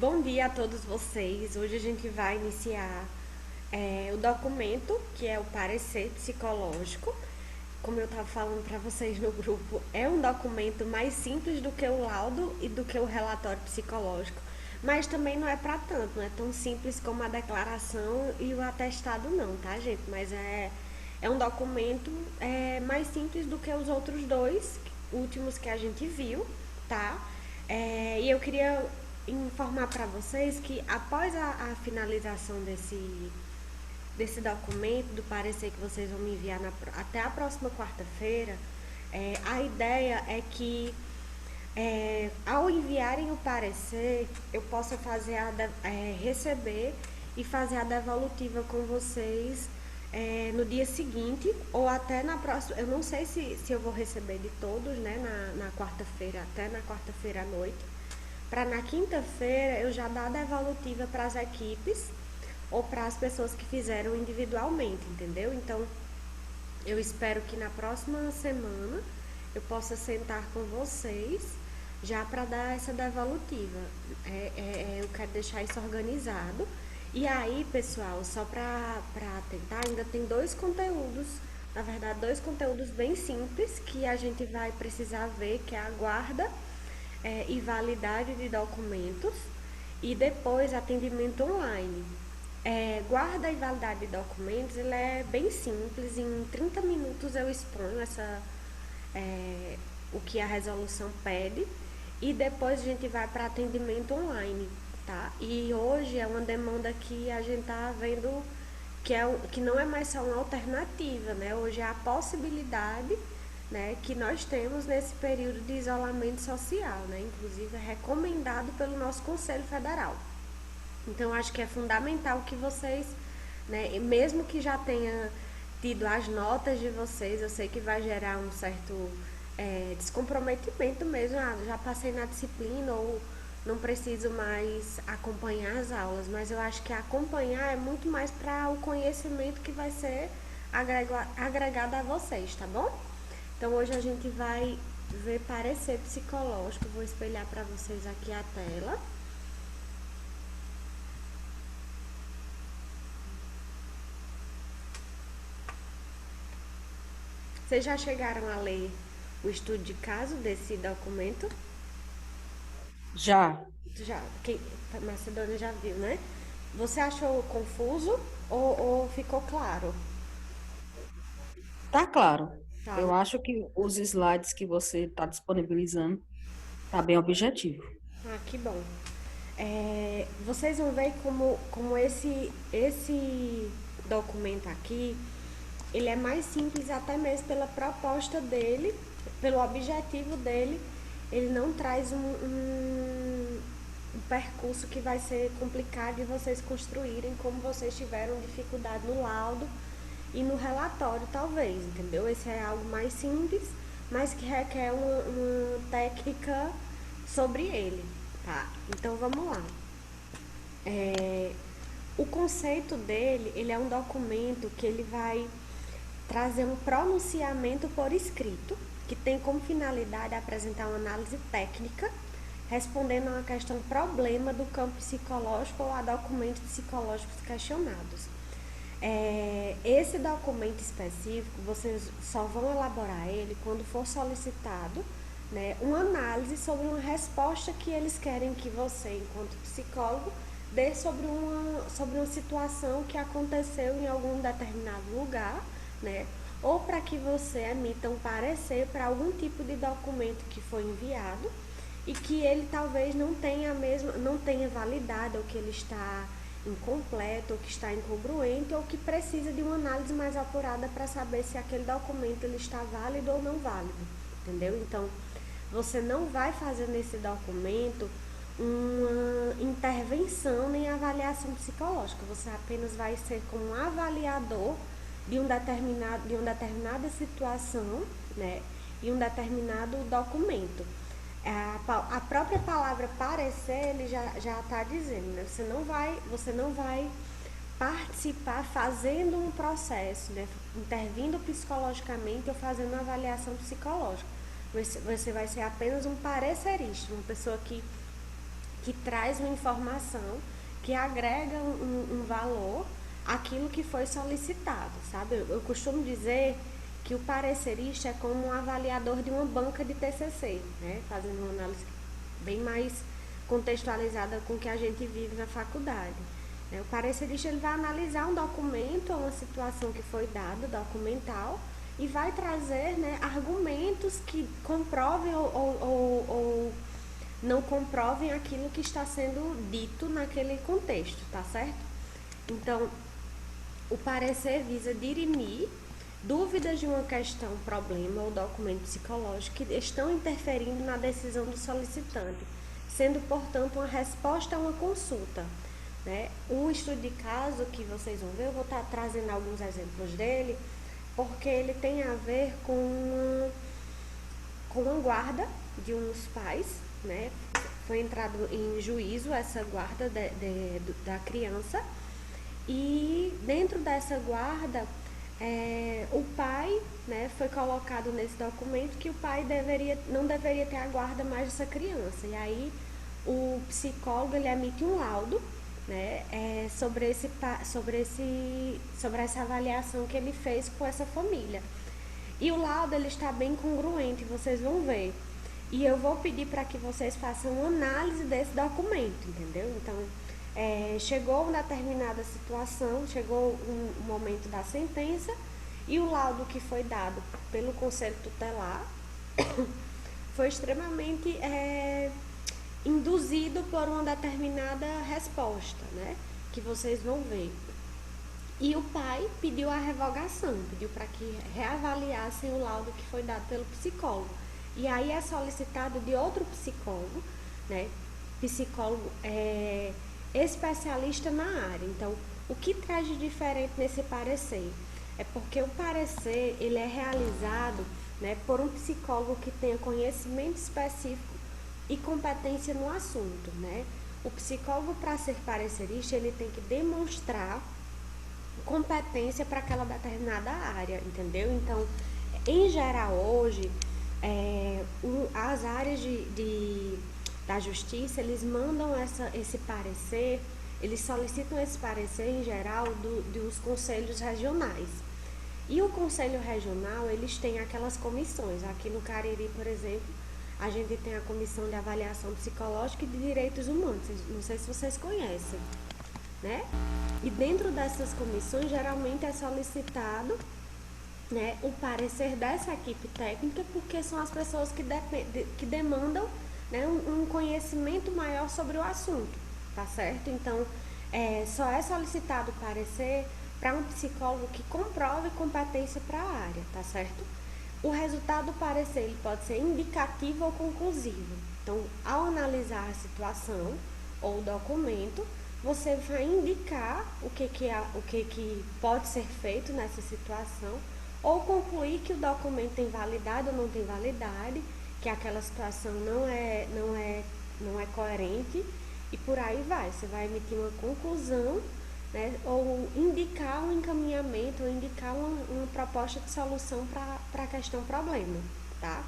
Bom dia a todos vocês. Hoje a gente vai iniciar o documento, que é o parecer psicológico. Como eu estava falando para vocês no grupo, é um documento mais simples do que o laudo e do que o relatório psicológico, mas também não é para tanto, não é tão simples como a declaração e o atestado, não, tá, gente? Mas é um documento mais simples do que os outros dois últimos que a gente viu, tá? E eu queria informar para vocês que após a finalização desse documento, do parecer que vocês vão me enviar até a próxima quarta-feira, a ideia é que ao enviarem o parecer, eu possa receber e fazer a devolutiva com vocês no dia seguinte ou até na próxima. Eu não sei se eu vou receber de todos, né, na quarta-feira, até na quarta-feira à noite, para na quinta-feira eu já dar a devolutiva para as equipes ou para as pessoas que fizeram individualmente, entendeu? Então, eu espero que na próxima semana eu possa sentar com vocês já para dar essa devolutiva. Eu quero deixar isso organizado. E aí, pessoal, só para tentar, ainda tem dois conteúdos, na verdade, dois conteúdos bem simples que a gente vai precisar ver, que é a guarda e validade de documentos e depois atendimento online. Guarda e validade de documentos, ele é bem simples, em 30 minutos eu exponho o que a resolução pede e depois a gente vai para atendimento online, tá? E hoje é uma demanda que a gente tá vendo que não é mais só uma alternativa, né? Hoje é a possibilidade, né, que nós temos nesse período de isolamento social, né? Inclusive é recomendado pelo nosso Conselho Federal. Então acho que é fundamental que vocês, né, mesmo que já tenha tido as notas de vocês, eu sei que vai gerar um certo descomprometimento mesmo. Já passei na disciplina ou não preciso mais acompanhar as aulas, mas eu acho que acompanhar é muito mais para o conhecimento que vai ser agregado a vocês, tá bom? Então hoje a gente vai ver parecer psicológico, vou espelhar para vocês aqui a tela. Vocês já chegaram a ler o estudo de caso desse documento? Já, Já, quem, Macedônia já viu, né? Você achou confuso ou ficou claro? tá claro. Tá, Eu acho que os slides que você está disponibilizando tá bem objetivo. que bom. Vocês vão ver como esse documento aqui, ele é mais simples até mesmo pela proposta dele, pelo objetivo dele. Ele não traz um percurso que vai ser complicado de vocês construírem, como vocês tiveram dificuldade no laudo e no relatório, talvez, entendeu? Esse é algo mais simples, mas que requer uma técnica sobre ele, tá? Então vamos lá. O conceito dele, ele é um documento que ele vai trazer um pronunciamento por escrito, que tem como finalidade apresentar uma análise técnica, respondendo a uma questão problema do campo psicológico ou a documentos psicológicos questionados. Esse documento específico, vocês só vão elaborar ele quando for solicitado, né, uma análise sobre uma resposta que eles querem que você, enquanto psicólogo, dê sobre uma situação que aconteceu em algum determinado lugar, né, ou para que você emita um parecer para algum tipo de documento que foi enviado e que ele talvez não tenha validade, ou que ele está incompleto, ou que está incongruente, ou que precisa de uma análise mais apurada para saber se aquele documento ele está válido ou não válido, entendeu? Então, você não vai fazer nesse documento uma intervenção nem avaliação psicológica, você apenas vai ser como um avaliador de uma determinada situação, né, e um determinado documento. A própria palavra parecer, ele já está dizendo, né? Você não vai participar fazendo um processo, né? Intervindo psicologicamente ou fazendo uma avaliação psicológica. Você vai ser apenas um parecerista, uma pessoa que que traz uma informação que agrega um valor àquilo que foi solicitado, sabe? Eu costumo dizer que o parecerista é como um avaliador de uma banca de TCC, né? Fazendo uma análise bem mais contextualizada com o que a gente vive na faculdade. O parecerista ele vai analisar um documento ou uma situação que foi dada, documental, e vai trazer, né, argumentos que comprovem ou não comprovem aquilo que está sendo dito naquele contexto, tá certo? Então, o parecer visa dirimir dúvidas de uma questão, problema ou documento psicológico que estão interferindo na decisão do solicitante, sendo, portanto, uma resposta a uma consulta. Né? O estudo de caso que vocês vão ver, eu vou estar trazendo alguns exemplos dele, porque ele tem a ver com a guarda de uns pais, né? Foi entrado em juízo essa guarda da criança, e dentro dessa guarda, o pai, né, foi colocado nesse documento que o pai não deveria ter a guarda mais dessa criança. E aí o psicólogo ele emite um laudo, né, sobre essa avaliação que ele fez com essa família. E o laudo ele está bem congruente, vocês vão ver. E eu vou pedir para que vocês façam uma análise desse documento, entendeu? Então, chegou uma determinada situação, chegou um momento da sentença, e o laudo que foi dado pelo Conselho Tutelar foi extremamente induzido por uma determinada resposta, né? Que vocês vão ver. E o pai pediu a revogação, pediu para que reavaliassem o laudo que foi dado pelo psicólogo. E aí é solicitado de outro psicólogo, né? Psicólogo especialista na área. Então, o que traz de diferente nesse parecer? É porque o parecer ele é realizado, né, por um psicólogo que tenha conhecimento específico e competência no assunto, né? O psicólogo, para ser parecerista, ele tem que demonstrar competência para aquela determinada área, entendeu? Então, em geral, hoje, as áreas da justiça, eles mandam esse parecer, eles solicitam esse parecer, em geral, dos conselhos regionais. E o conselho regional, eles têm aquelas comissões. Aqui no Cariri, por exemplo, a gente tem a comissão de avaliação psicológica e de direitos humanos. Não sei se vocês conhecem, né? E dentro dessas comissões, geralmente é solicitado, né, o parecer dessa equipe técnica, porque são as pessoas que demandam, né, um conhecimento maior sobre o assunto, tá certo? Então, só é solicitado o parecer para um psicólogo que comprove competência para a área, tá certo? O resultado do parecer ele pode ser indicativo ou conclusivo. Então, ao analisar a situação ou o documento, você vai indicar o que pode ser feito nessa situação, ou concluir que o documento tem validade ou não tem validade, que aquela situação não é coerente, e por aí vai. Você vai emitir uma conclusão, né, ou indicar um encaminhamento, ou indicar uma proposta de solução para a questão problema, tá?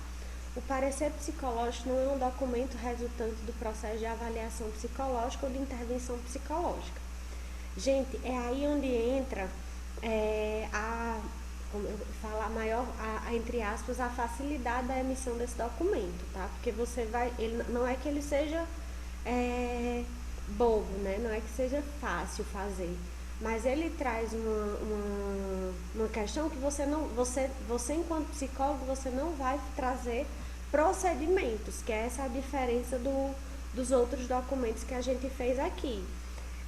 O parecer psicológico não é um documento resultante do processo de avaliação psicológica ou de intervenção psicológica. Gente, é aí onde entra como eu falo, entre aspas, a facilidade da emissão desse documento, tá? Porque não é que ele seja bobo, né? Não é que seja fácil fazer, mas ele traz uma questão que você enquanto psicólogo, você não vai trazer procedimentos, que é essa a diferença dos outros documentos que a gente fez aqui.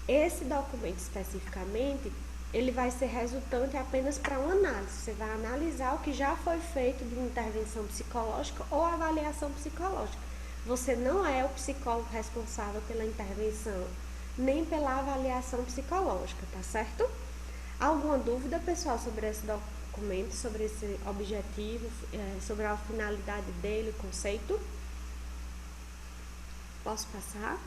Esse documento especificamente, ele vai ser resultante apenas para uma análise. Você vai analisar o que já foi feito de intervenção psicológica ou avaliação psicológica. Você não é o psicólogo responsável pela intervenção, nem pela avaliação psicológica, tá certo? Alguma dúvida, pessoal, sobre esse documento, sobre esse objetivo, sobre a finalidade dele, o conceito? Posso passar?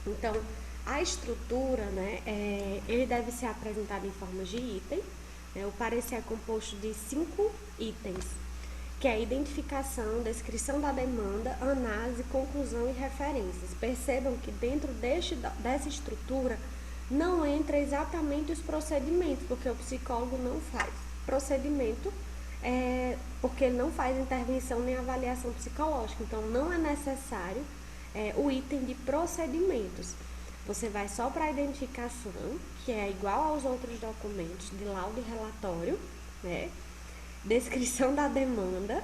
Então, a estrutura, né, ele deve ser apresentado em forma de item. O parecer é composto de 5 itens. que é a identificação, descrição da demanda, análise, conclusão e referências. Percebam que dentro dessa estrutura não entra exatamente os procedimentos, porque o psicólogo não faz procedimento, porque ele não faz intervenção nem avaliação psicológica. Então, não é necessário o item de procedimentos. Você vai só para a identificação, que é igual aos outros documentos de laudo e relatório, né? Descrição da demanda,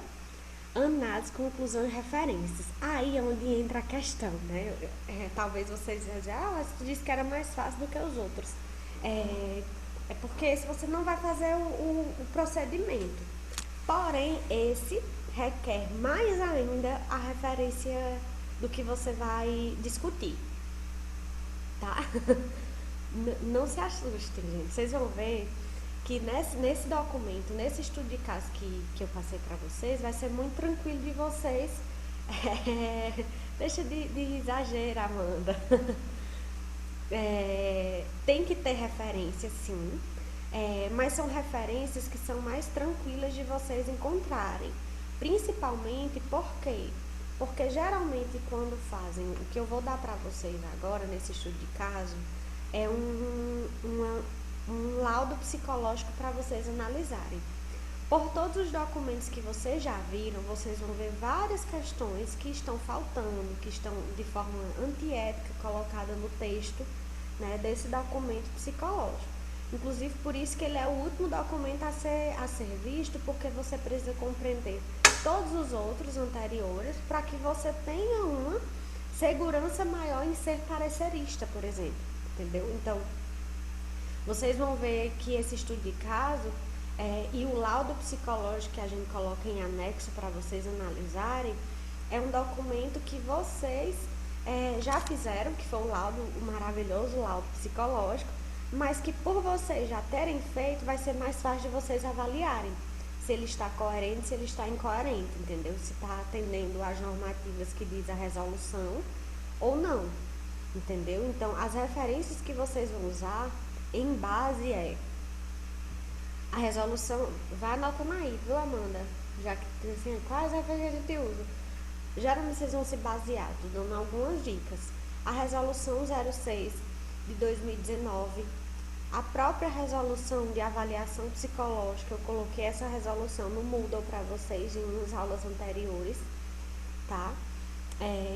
análise, conclusão e referências. Aí é onde entra a questão, né? Talvez vocês dizem, mas tu disse que era mais fácil do que os outros. É porque esse você não vai fazer o procedimento. Porém, esse requer mais ainda a referência do que você vai discutir, tá? Não se assustem, gente. Vocês vão ver que nesse documento, nesse estudo de caso que eu passei para vocês, vai ser muito tranquilo de vocês. Deixa de exagero, Amanda. Tem que ter referência, sim, mas são referências que são mais tranquilas de vocês encontrarem. Principalmente porque geralmente quando fazem, o que eu vou dar para vocês agora nesse estudo de caso é um laudo psicológico para vocês analisarem. Por todos os documentos que vocês já viram, vocês vão ver várias questões que estão faltando, que estão de forma antiética colocada no texto, né, desse documento psicológico. Inclusive, por isso que ele é o último documento a ser visto, porque você precisa compreender todos os outros anteriores para que você tenha uma segurança maior em ser parecerista, por exemplo, entendeu? Então, vocês vão ver que esse estudo de caso e o laudo psicológico que a gente coloca em anexo para vocês analisarem é um documento que vocês já fizeram, que foi o maravilhoso laudo psicológico, mas que por vocês já terem feito, vai ser mais fácil de vocês avaliarem se ele está coerente, se ele está incoerente, entendeu? Se está atendendo às normativas que diz a resolução ou não, entendeu? Então, as referências que vocês vão usar em base a resolução, vai anotando aí, viu, Amanda? Já que assim, quais referências a gente usa? Geralmente vocês vão se basear, tô dando algumas dicas. A resolução 06 de 2019, a própria resolução de avaliação psicológica, eu coloquei essa resolução no Moodle para vocês em umas aulas anteriores, tá?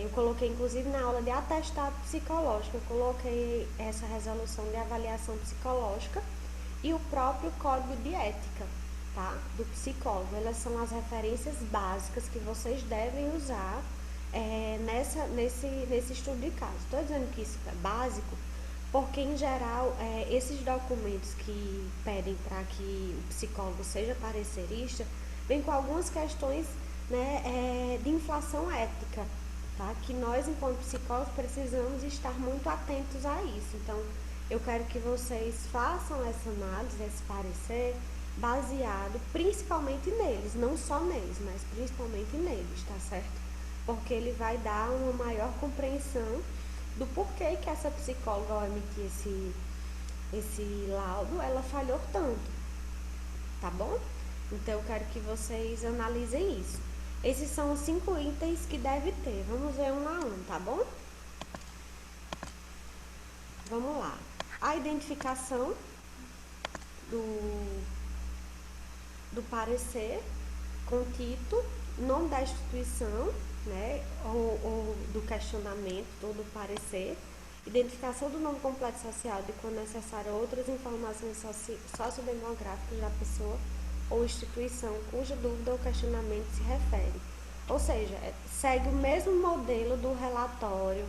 Eu coloquei inclusive na aula de atestado psicológico, eu coloquei essa resolução de avaliação psicológica e o próprio código de ética, tá? Do psicólogo. Elas são as referências básicas que vocês devem usar nesse estudo de caso. Estou dizendo que isso é básico porque, em geral, esses documentos que pedem para que o psicólogo seja parecerista vêm com algumas questões, né, de inflação ética, tá? Que nós, enquanto psicólogos, precisamos estar muito atentos a isso. Então, eu quero que vocês façam essa análise, esse parecer, baseado principalmente neles, não só neles, mas principalmente neles, tá certo? Porque ele vai dar uma maior compreensão do porquê que essa psicóloga, ao emitir esse laudo, ela falhou tanto, tá bom? Então, eu quero que vocês analisem isso. Esses são os 5 itens que deve ter. Vamos ver um a um, tá bom? Vamos lá. A identificação do parecer com título, nome da instituição, né, ou do questionamento, ou do parecer, identificação do nome completo social de quando necessário outras informações sociodemográficas da pessoa ou instituição cuja dúvida ou questionamento se refere. Ou seja, segue o mesmo modelo do relatório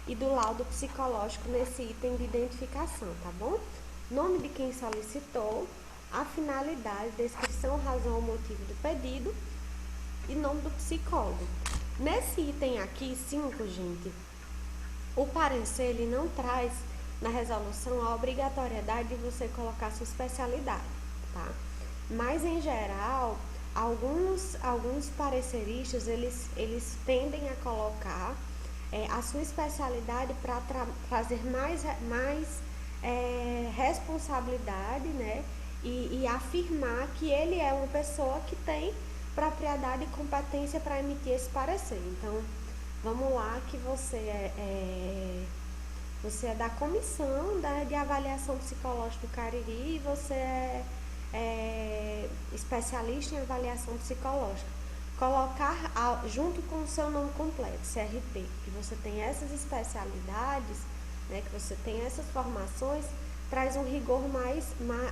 e do laudo psicológico nesse item de identificação, tá bom? Nome de quem solicitou, a finalidade, descrição, razão ou motivo do pedido e nome do psicólogo. Nesse item aqui, 5, gente, o parecer, ele não traz na resolução a obrigatoriedade de você colocar sua especialidade, tá? Mas, em geral, alguns pareceristas, eles tendem a colocar a sua especialidade para trazer mais responsabilidade, né? E afirmar que ele é uma pessoa que tem propriedade e competência para emitir esse parecer. Então, vamos lá que você é da comissão, né, de avaliação psicológica do Cariri, e você é especialista em avaliação psicológica. Colocar junto com o seu nome completo, CRP, que você tem essas especialidades, né, que você tem essas formações, traz um rigor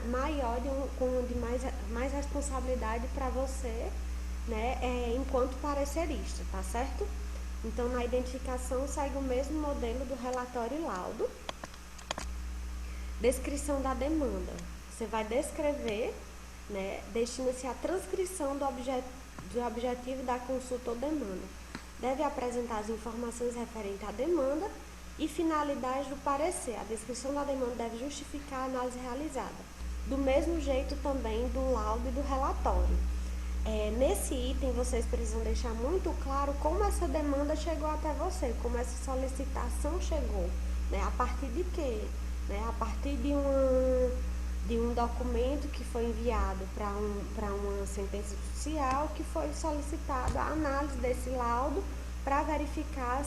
maior, mais responsabilidade para você, né, enquanto parecerista, tá certo? Então, na identificação, segue o mesmo modelo do relatório e laudo. Descrição da demanda. Você vai descrever, né, destina-se à transcrição do objetivo da consulta ou demanda. Deve apresentar as informações referentes à demanda e finalidades do parecer. A descrição da demanda deve justificar a análise realizada. Do mesmo jeito também do laudo e do relatório. Nesse item, vocês precisam deixar muito claro como essa demanda chegou até você, como essa solicitação chegou, né? A partir de quê? Né? A partir de um documento que foi enviado para uma sentença judicial, que foi solicitado a análise desse laudo para verificar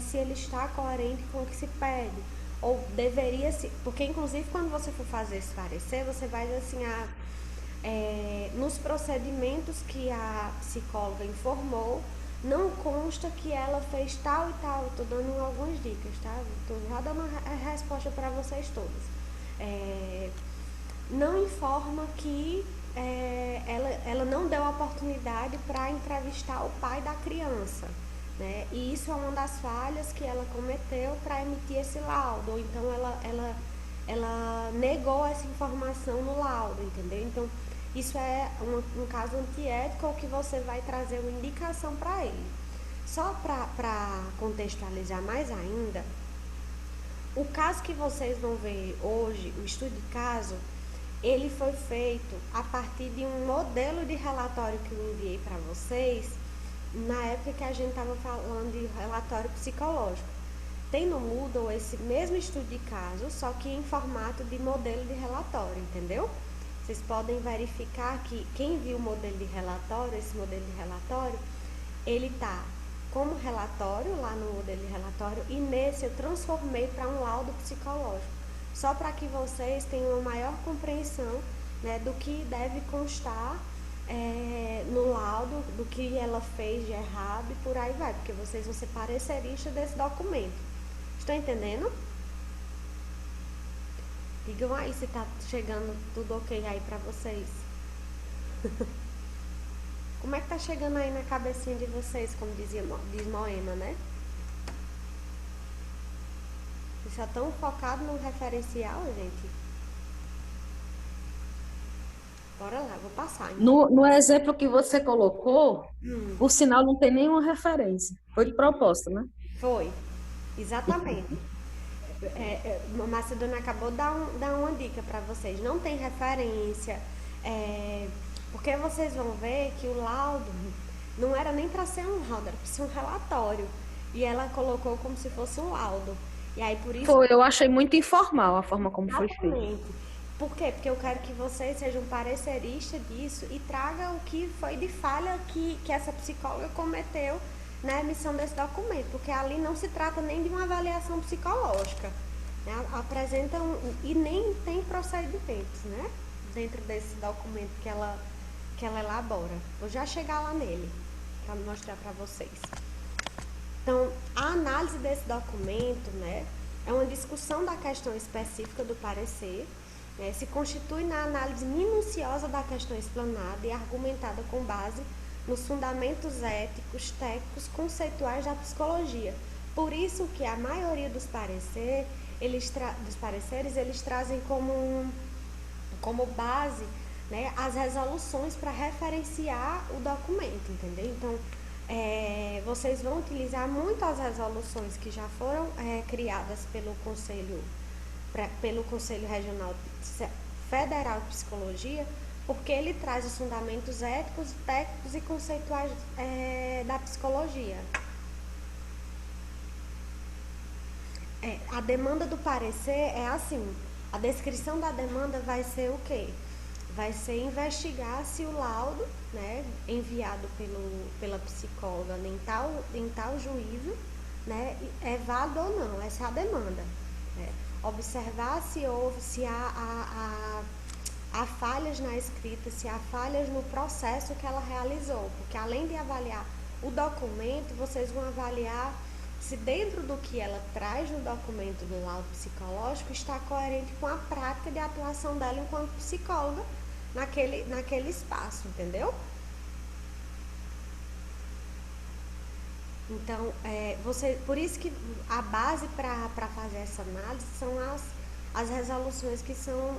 se ele está coerente com o que se pede. Ou deveria se. Porque, inclusive, quando você for fazer esse parecer, você vai dizer assim, nos procedimentos que a psicóloga informou, não consta que ela fez tal e tal. Estou dando algumas dicas, tá? Estou já dando a resposta para vocês todas. Não informa que ela não deu oportunidade para entrevistar o pai da criança, né? E isso é uma das falhas que ela cometeu para emitir esse laudo. Ou então ela negou essa informação no laudo, entendeu? Então, isso é um caso antiético, que você vai trazer uma indicação para ele. Só para contextualizar mais ainda, o caso que vocês vão ver hoje, o estudo de caso, ele foi feito a partir de um modelo de relatório que eu enviei para vocês, na época que a gente estava falando de relatório psicológico. Tem no Moodle esse mesmo estudo de caso, só que em formato de modelo de relatório, entendeu? Vocês podem verificar que quem viu o modelo de relatório, esse modelo de relatório, ele está como relatório lá no modelo de relatório, e nesse eu transformei para um laudo psicológico, só para que vocês tenham uma maior compreensão, né, do que deve constar no laudo, do que ela fez de errado e por aí vai, porque vocês vão ser pareceristas desse documento. Estão entendendo? Digam aí se tá chegando tudo ok aí pra vocês. Como é que tá chegando aí na cabecinha de vocês, como diz Moema, né? Vocês já estão focados no referencial, gente? Bora lá, vou passar. Então. No exemplo que você colocou, o sinal não tem nenhuma referência. Foi de propósito, né? Foi, exatamente. A Macedônia acabou de dar uma dica para vocês. Não tem referência, porque vocês vão ver que o laudo não era nem para ser um laudo, era para ser um relatório. E ela colocou como se fosse um laudo. E aí por isso. Foi, eu achei muito informal a forma como foi feito. Exatamente. Por quê? Porque eu quero que vocês sejam pareceristas disso e tragam o que foi de falha que essa psicóloga cometeu na emissão desse documento, porque ali não se trata nem de uma avaliação psicológica, né? Apresentam e nem tem procedimentos, né? Dentro desse documento que ela elabora. Vou já chegar lá nele para mostrar para vocês. Então, a análise desse documento, né, é uma discussão da questão específica do parecer, né, se constitui na análise minuciosa da questão explanada e argumentada com base nos fundamentos éticos, técnicos, conceituais da psicologia. Por isso que a maioria dos pareceres, eles trazem como base, né, as resoluções para referenciar o documento, entendeu? Então, vocês vão utilizar muito as resoluções que já foram criadas pelo Conselho Regional Federal de Psicologia, porque ele traz os fundamentos éticos, técnicos e conceituais da psicologia. A demanda do parecer é assim, a descrição da demanda vai ser o quê? Vai ser investigar se o laudo, né, enviado pela psicóloga em tal juízo, né, é válido ou não, essa é a demanda. Né? Observar se há falhas na escrita, se há falhas no processo que ela realizou, porque além de avaliar o documento, vocês vão avaliar se dentro do que ela traz no documento do laudo psicológico está coerente com a prática de atuação dela enquanto psicóloga naquele espaço, entendeu? Então, por isso que a base para fazer essa análise são as resoluções que são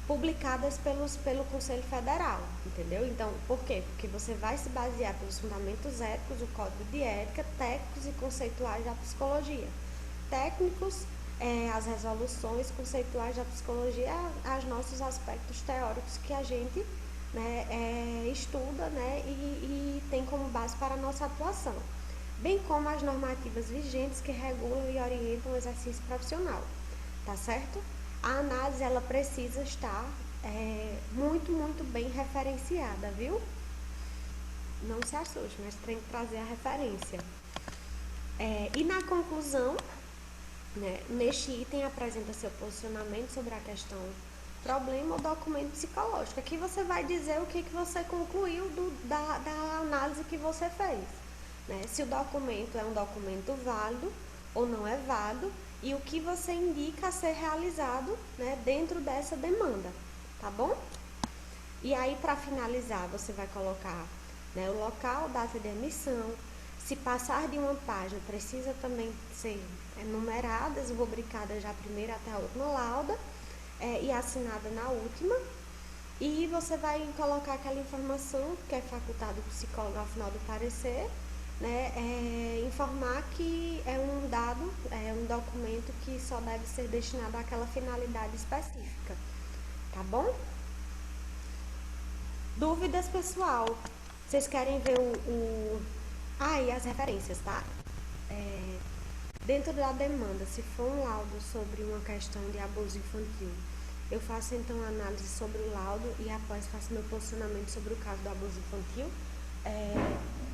publicadas pelo Conselho Federal, entendeu? Então, por quê? Porque você vai se basear pelos fundamentos éticos, o Código de Ética, técnicos e conceituais da psicologia. Técnicos, as resoluções conceituais da psicologia, os nossos aspectos teóricos que a gente, né, estuda, né, e tem como base para a nossa atuação, bem como as normativas vigentes que regulam e orientam o exercício profissional, tá certo? A análise, ela precisa estar muito, muito bem referenciada, viu? Não se assuste, mas tem que trazer a referência. E na conclusão, né, neste item apresenta seu posicionamento sobre a questão problema ou documento psicológico. Aqui você vai dizer o que você concluiu da análise que você fez. Né? Se o documento é um documento válido ou não é válido e o que você indica a ser realizado, né, dentro dessa demanda, tá bom? E aí, para finalizar, você vai colocar, né, o local, data de emissão. Se passar de uma página, precisa também ser numeradas, rubricadas da primeira até a última lauda e assinada na última. E você vai colocar aquela informação que é facultada do psicólogo ao final do parecer, né, informar que é um dado, é um documento que só deve ser destinado àquela finalidade específica, tá bom? Dúvidas, pessoal? Vocês querem ver e as referências, tá? Dentro da demanda, se for um laudo sobre uma questão de abuso infantil, eu faço então a análise sobre o laudo e após faço meu posicionamento sobre o caso do abuso infantil.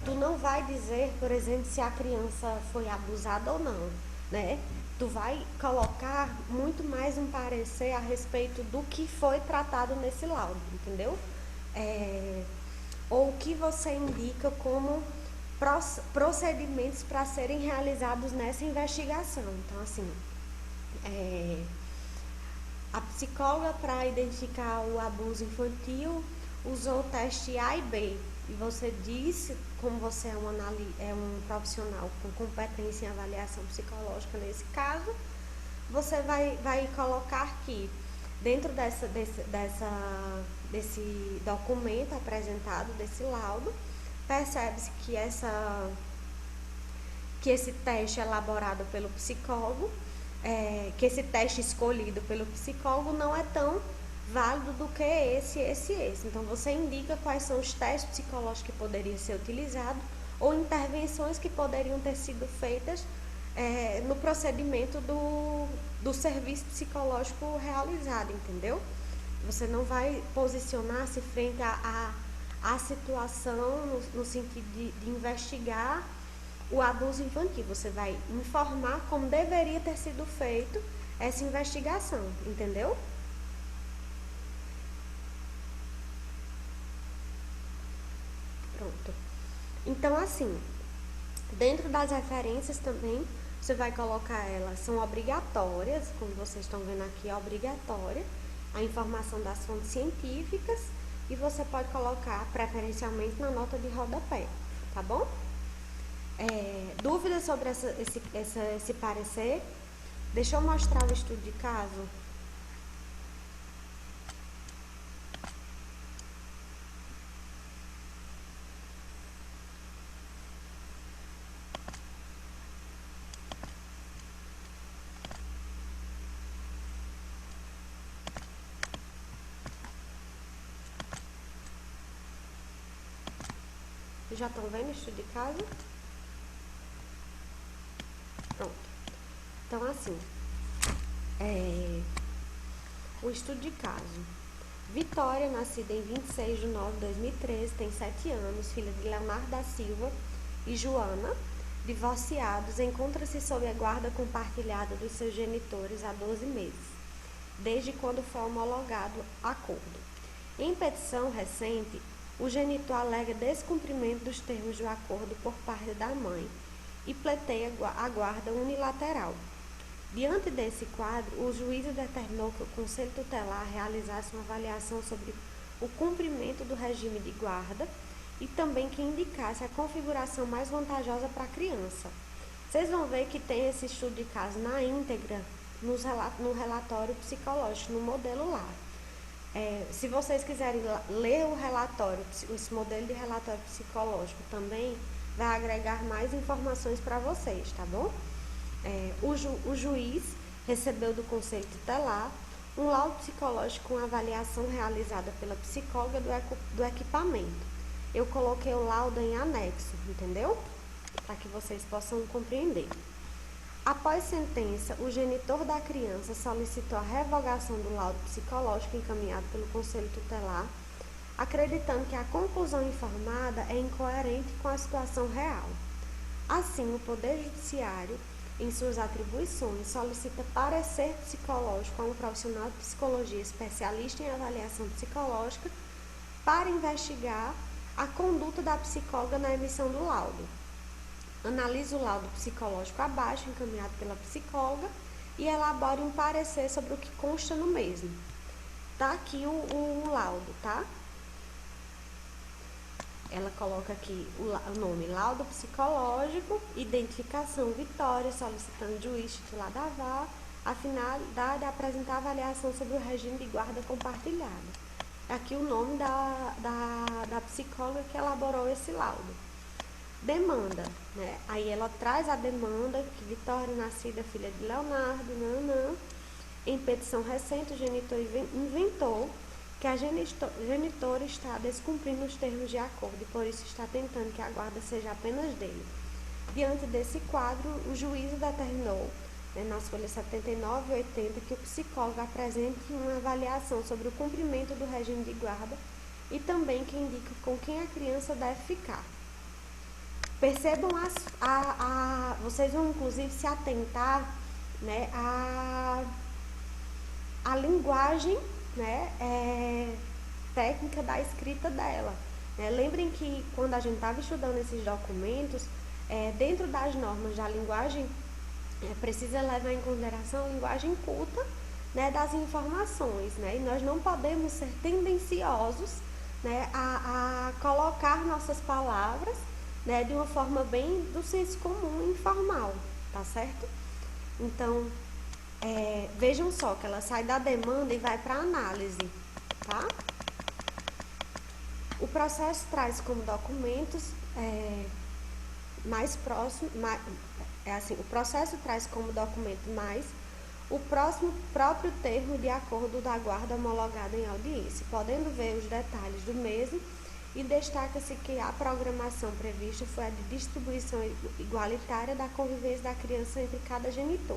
Tu não vai dizer, por exemplo, se a criança foi abusada ou não, né? Tu vai colocar muito mais um parecer a respeito do que foi tratado nesse laudo, entendeu? Ou o que você indica como procedimentos para serem realizados nessa investigação. Então, assim, a psicóloga, para identificar o abuso infantil, usou o teste A e B. E você disse, como você é um profissional com competência em avaliação psicológica nesse caso, você vai colocar que dentro desse documento apresentado, desse laudo, percebe-se que esse teste elaborado pelo psicólogo, que esse teste escolhido pelo psicólogo não é tão válido do que esse. Então, você indica quais são os testes psicológicos que poderiam ser utilizados ou intervenções que poderiam ter sido feitas no procedimento do serviço psicológico realizado, entendeu? Você não vai posicionar-se frente à situação no sentido de investigar o abuso infantil. Você vai informar como deveria ter sido feito essa investigação, entendeu? Pronto. Então, assim, dentro das referências também, você vai colocar elas, são obrigatórias, como vocês estão vendo aqui, é obrigatória a informação das fontes científicas e você pode colocar preferencialmente na nota de rodapé, tá bom? Dúvidas sobre esse parecer? Deixa eu mostrar o estudo de caso. Vocês já estão vendo o estudo de caso? Pronto. Então, assim, o estudo de caso. Vitória, nascida em 26 de nove de 2013, tem 7 anos, filha de Leonardo da Silva e Joana, divorciados, encontra-se sob a guarda compartilhada dos seus genitores há 12 meses, desde quando foi homologado acordo. Em petição recente, o genitor alega descumprimento dos termos do acordo por parte da mãe e pleiteia a guarda unilateral. Diante desse quadro, o juiz determinou que o Conselho Tutelar realizasse uma avaliação sobre o cumprimento do regime de guarda e também que indicasse a configuração mais vantajosa para a criança. Vocês vão ver que tem esse estudo de caso na íntegra no relatório psicológico, no modelo lá. Se vocês quiserem ler o relatório, esse modelo de relatório psicológico também vai agregar mais informações para vocês, tá bom? O juiz recebeu do Conselho Tutelar um laudo psicológico com avaliação realizada pela psicóloga do equipamento. Eu coloquei o laudo em anexo, entendeu? Para que vocês possam compreender. Após sentença, o genitor da criança solicitou a revogação do laudo psicológico encaminhado pelo Conselho Tutelar, acreditando que a conclusão informada é incoerente com a situação real. Assim, o Poder Judiciário, em suas atribuições, solicita parecer psicológico a um profissional de psicologia especialista em avaliação psicológica para investigar a conduta da psicóloga na emissão do laudo. Analise o laudo psicológico abaixo, encaminhado pela psicóloga, e elabore um parecer sobre o que consta no mesmo. Tá aqui o laudo, tá? Ela coloca aqui o nome laudo psicológico, identificação Vitória, solicitando juiz titular da VAR, a finalidade é apresentar avaliação sobre o regime de guarda compartilhada. Aqui o nome da psicóloga que elaborou esse laudo. Demanda, né? Aí ela traz a demanda que Vitória, nascida filha de Leonardo, em petição recente, o genitor inventou que a genitora está descumprindo os termos de acordo e por isso está tentando que a guarda seja apenas dele. Diante desse quadro, o juiz determinou, nas folhas 79 e 80, que o psicólogo apresente uma avaliação sobre o cumprimento do regime de guarda e também que indique com quem a criança deve ficar. Percebam, vocês vão inclusive se atentar, né, a linguagem, né, técnica da escrita dela. Lembrem que quando a gente estava estudando esses documentos, dentro das normas da linguagem, precisa levar em consideração a linguagem culta, né, das informações, né, e nós não podemos ser tendenciosos, né, a colocar nossas palavras, né, de uma forma bem do senso comum e informal, tá certo? Então, vejam só que ela sai da demanda e vai para a análise, tá? O processo traz como documentos mais próximo, o processo traz como documento mais o próprio termo de acordo da guarda homologada em audiência, podendo ver os detalhes do mesmo. E destaca-se que a programação prevista foi a de distribuição igualitária da convivência da criança entre cada genitor.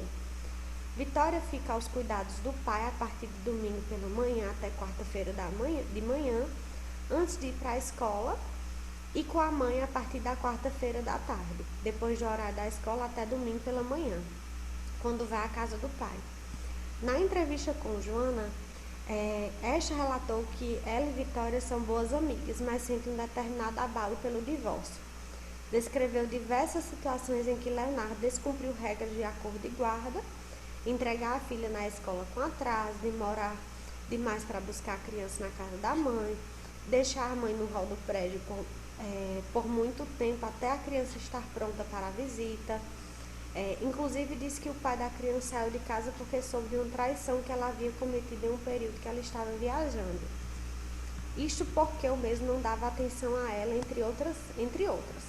Vitória fica aos cuidados do pai a partir de domingo pela manhã até quarta-feira de manhã, antes de ir para a escola, e com a mãe a partir da quarta-feira da tarde, depois do horário da escola até domingo pela manhã, quando vai à casa do pai. Na entrevista com Joana, esta relatou que ela e Vitória são boas amigas, mas sentem um determinado abalo pelo divórcio. Descreveu diversas situações em que Leonardo descumpriu regras de acordo de guarda, entregar a filha na escola com atraso, demorar demais para buscar a criança na casa da mãe, deixar a mãe no hall do prédio por muito tempo até a criança estar pronta para a visita. Inclusive disse que o pai da criança saiu de casa porque soube de uma traição que ela havia cometido em um período que ela estava viajando. Isto porque o mesmo não dava atenção a ela, entre outras.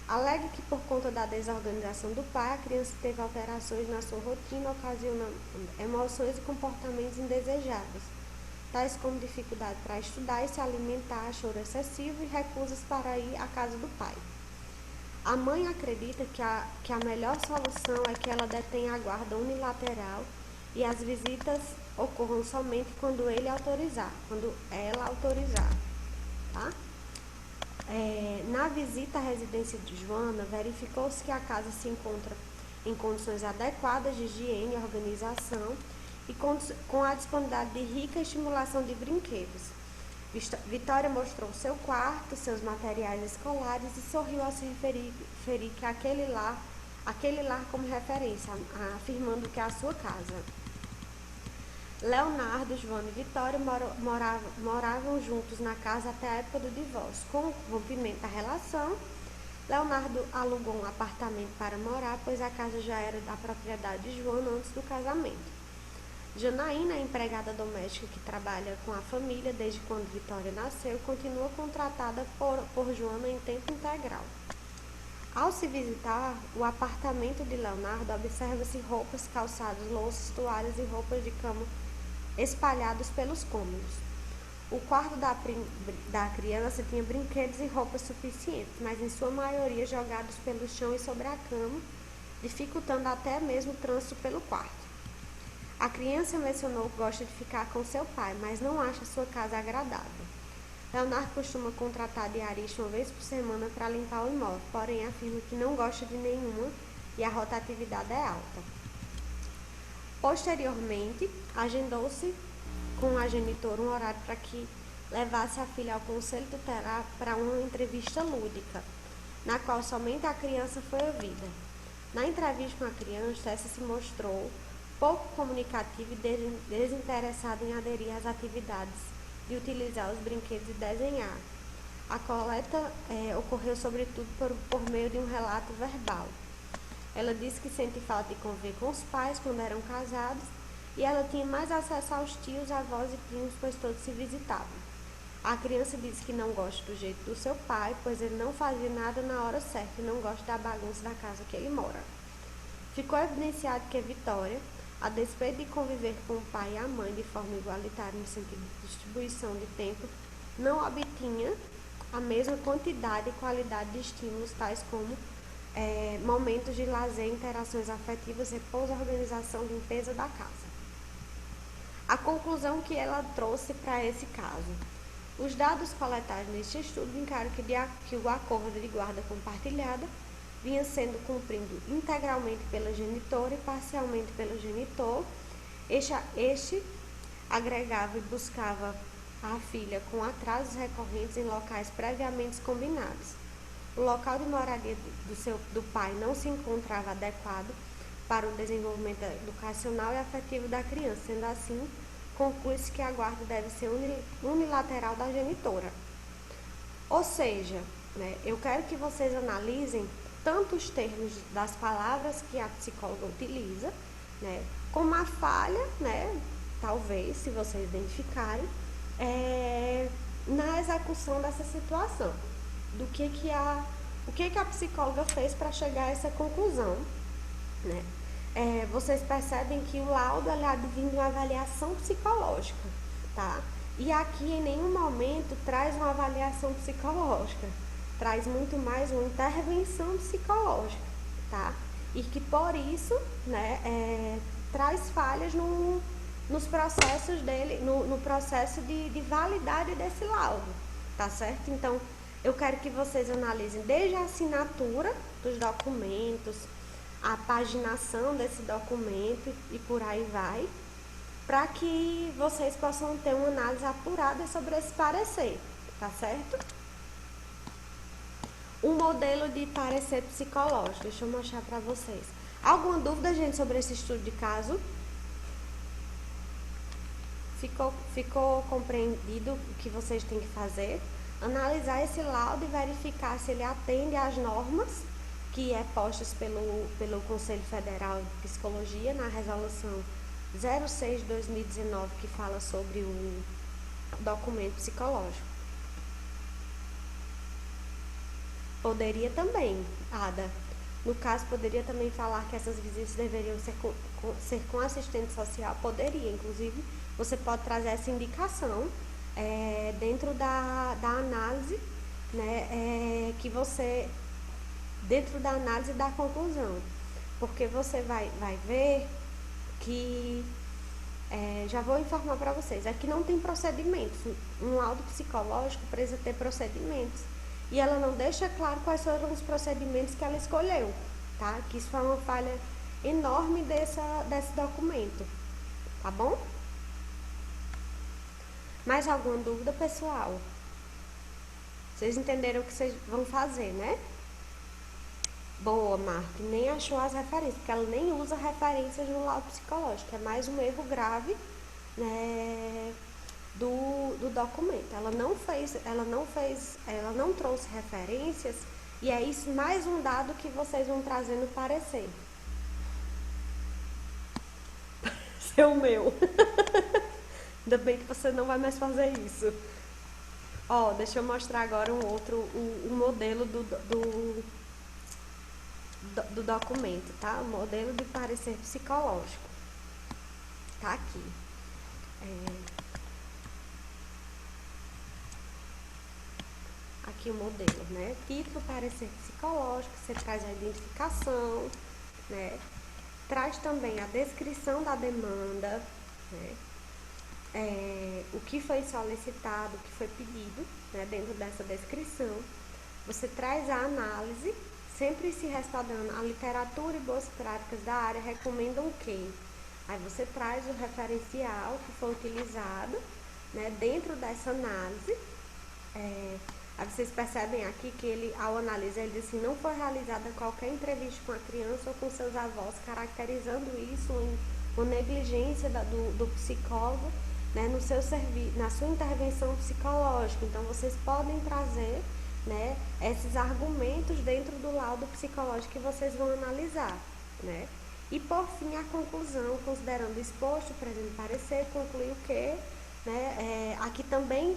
Alega que por conta da desorganização do pai, a criança teve alterações na sua rotina, ocasionando emoções e comportamentos indesejados, tais como dificuldade para estudar e se alimentar, choro excessivo e recusas para ir à casa do pai. A mãe acredita que a melhor solução é que ela detenha a guarda unilateral e as visitas ocorram somente quando ele autorizar, quando ela autorizar, tá? Na visita à residência de Joana, verificou-se que a casa se encontra em condições adequadas de higiene e organização e com a disponibilidade de rica estimulação de brinquedos. Vitória mostrou seu quarto, seus materiais escolares e sorriu ao se referir que aquele lar como referência, afirmando que é a sua casa. Leonardo, Joana e Vitória moravam juntos na casa até a época do divórcio. Com o rompimento da relação, Leonardo alugou um apartamento para morar, pois a casa já era da propriedade de Joana antes do casamento. Janaína, a empregada doméstica que trabalha com a família desde quando Vitória nasceu, continua contratada por Joana em tempo integral. Ao se visitar o apartamento de Leonardo, observa-se roupas, calçados, louças, toalhas e roupas de cama espalhados pelos cômodos. O quarto da criança tinha brinquedos e roupas suficientes, mas em sua maioria jogados pelo chão e sobre a cama, dificultando até mesmo o trânsito pelo quarto. A criança mencionou que gosta de ficar com seu pai, mas não acha sua casa agradável. Leonardo costuma contratar diarista uma vez por semana para limpar o imóvel, porém afirma que não gosta de nenhuma e a rotatividade é alta. Posteriormente, agendou-se com a genitora um horário para que levasse a filha ao conselho tutelar para uma entrevista lúdica, na qual somente a criança foi ouvida. Na entrevista com a criança, essa se mostrou pouco comunicativa e desinteressada em aderir às atividades de utilizar os brinquedos e desenhar. A coleta ocorreu sobretudo por meio de um relato verbal. Ela disse que sente falta de conviver com os pais quando eram casados e ela tinha mais acesso aos tios, avós e primos, pois todos se visitavam. A criança disse que não gosta do jeito do seu pai, pois ele não fazia nada na hora certa e não gosta da bagunça da casa que ele mora. Ficou evidenciado que a Vitória, a despeito de conviver com o pai e a mãe de forma igualitária no sentido de distribuição de tempo, não obtinha a mesma quantidade e qualidade de estímulos, tais como momentos de lazer, interações afetivas, repouso, organização, limpeza da casa. A conclusão que ela trouxe para esse caso. Os dados coletados neste estudo indicaram que o acordo de guarda compartilhada vinha sendo cumprido integralmente pela genitora e parcialmente pelo genitor. Este agregava e buscava a filha com atrasos recorrentes em locais previamente combinados. O local de moradia do pai não se encontrava adequado para o desenvolvimento educacional e afetivo da criança. Sendo assim, conclui-se que a guarda deve ser unilateral da genitora. Ou seja, eu quero que vocês analisem tanto os termos das palavras que a psicóloga utiliza, como a falha, talvez, se vocês identificarem, na execução dessa situação. O que a psicóloga fez para chegar a essa conclusão, vocês percebem que o laudo advém de uma avaliação psicológica, tá? E aqui em nenhum momento traz uma avaliação psicológica, traz muito mais uma intervenção psicológica, tá? E que por isso, traz falhas nos processos dele, no processo de validade desse laudo, tá certo? Então, eu quero que vocês analisem desde a assinatura dos documentos, a paginação desse documento e por aí vai, para que vocês possam ter uma análise apurada sobre esse parecer, tá certo? Um modelo de parecer psicológico, deixa eu mostrar para vocês. Alguma dúvida, gente, sobre esse estudo de caso? Ficou compreendido o que vocês têm que fazer? Analisar esse laudo e verificar se ele atende às normas que é postas pelo Conselho Federal de Psicologia na resolução 06/2019, que fala sobre o documento psicológico. Poderia também, Ada, no caso, poderia também falar que essas visitas deveriam ser com assistente social, poderia, inclusive, você pode trazer essa indicação dentro da análise, que você, dentro da análise da conclusão, porque você vai ver que já vou informar para vocês, aqui não tem procedimentos. Um laudo psicológico precisa ter procedimentos. E ela não deixa claro quais foram os procedimentos que ela escolheu, tá? Que isso foi uma falha enorme desse documento, tá bom? Mais alguma dúvida, pessoal? Vocês entenderam o que vocês vão fazer, né? Boa, Marta. Nem achou as referências, porque ela nem usa referências no laudo psicológico. É mais um erro grave, né, do documento. Ela não trouxe referências e é isso mais um dado que vocês vão trazer no parecer. Seu meu. Ainda bem que você não vai mais fazer isso. Ó, deixa eu mostrar agora um modelo do documento, tá? O modelo de parecer psicológico. Tá aqui. Aqui o modelo, né? Título, parecer psicológico, você traz a identificação, né? Traz também a descrição da demanda, né? O que foi solicitado, o que foi pedido, né? Dentro dessa descrição. Você traz a análise, sempre se respaldando a literatura e boas práticas da área recomendam o quê? Aí você traz o referencial que foi utilizado, né? Dentro dessa análise. Aí vocês percebem aqui que ele, ao analisar, ele diz assim, não foi realizada qualquer entrevista com a criança ou com seus avós, caracterizando isso uma negligência do psicólogo, né, na sua intervenção psicológica. Então, vocês podem trazer, né, esses argumentos dentro do laudo psicológico que vocês vão analisar, né? E, por fim, a conclusão, considerando o exposto, o presente parecer, concluiu que, né, aqui também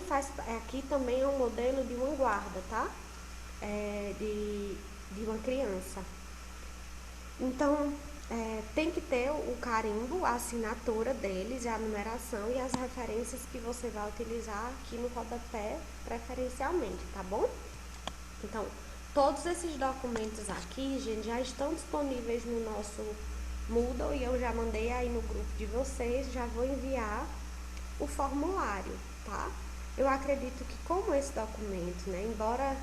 é um modelo de uma guarda, tá? De uma criança. Então, tem que ter o carimbo, a assinatura deles, a numeração e as referências que você vai utilizar aqui no rodapé, preferencialmente, tá bom? Então, todos esses documentos aqui, gente, já estão disponíveis no nosso Moodle e eu já mandei aí no grupo de vocês, já vou enviar o formulário, tá? Eu acredito que como esse documento, né, embora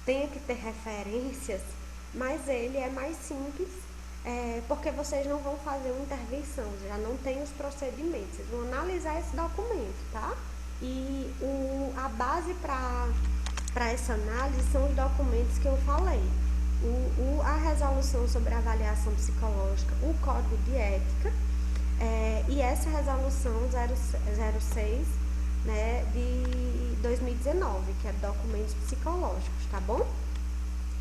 tenha que ter referências, mas ele é mais simples, porque vocês não vão fazer uma intervenção, já não tem os procedimentos, vocês vão analisar esse documento, tá? E a base para essa análise são os documentos que eu falei. A resolução sobre a avaliação psicológica, o código de ética, e essa resolução 06, né, de 2019, que é documentos psicológicos, tá bom?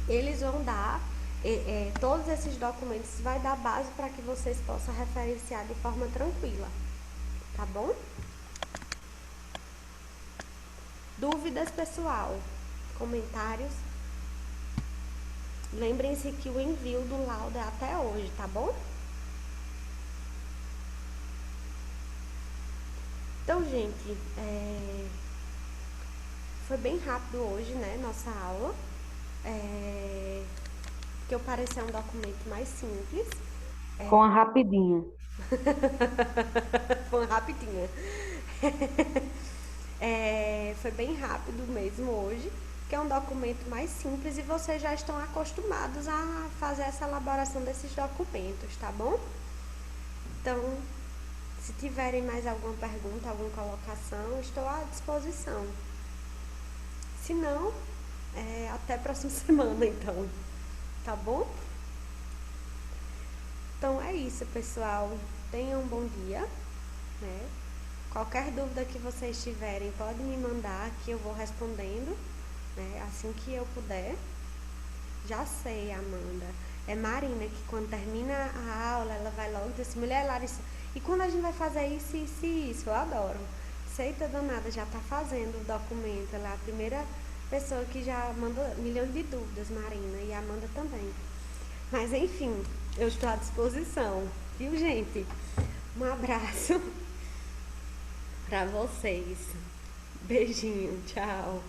Eles vão dar, todos esses documentos vai dar base para que vocês possam referenciar de forma tranquila, tá bom? Dúvidas, pessoal? Comentários? Lembrem-se que o envio do laudo é até hoje, tá bom? Então, gente, foi bem rápido hoje, né, nossa aula. Que eu parecer um documento mais simples. Com uma rapidinha. Foi rapidinho. Foi bem rápido mesmo hoje, que é um documento mais simples e vocês já estão acostumados a fazer essa elaboração desses documentos, tá bom? Então, se tiverem mais alguma pergunta, alguma colocação, estou à disposição. Se não, até a próxima semana, então. Tá bom? Então, é isso, pessoal. Tenham um bom dia, né? Qualquer dúvida que vocês tiverem, podem me mandar, que eu vou respondendo, né? Assim que eu puder. Já sei, Amanda. É Marina, que quando termina a aula, ela vai logo dizer assim, mulher Larissa, e quando a gente vai fazer isso, isso e isso? Eu adoro. Seita danada, já tá fazendo o documento. Ela é a primeira pessoa que já manda milhões de dúvidas, Marina, e a Amanda também. Mas, enfim, eu estou à disposição, viu, gente? Um abraço pra vocês. Beijinho, tchau.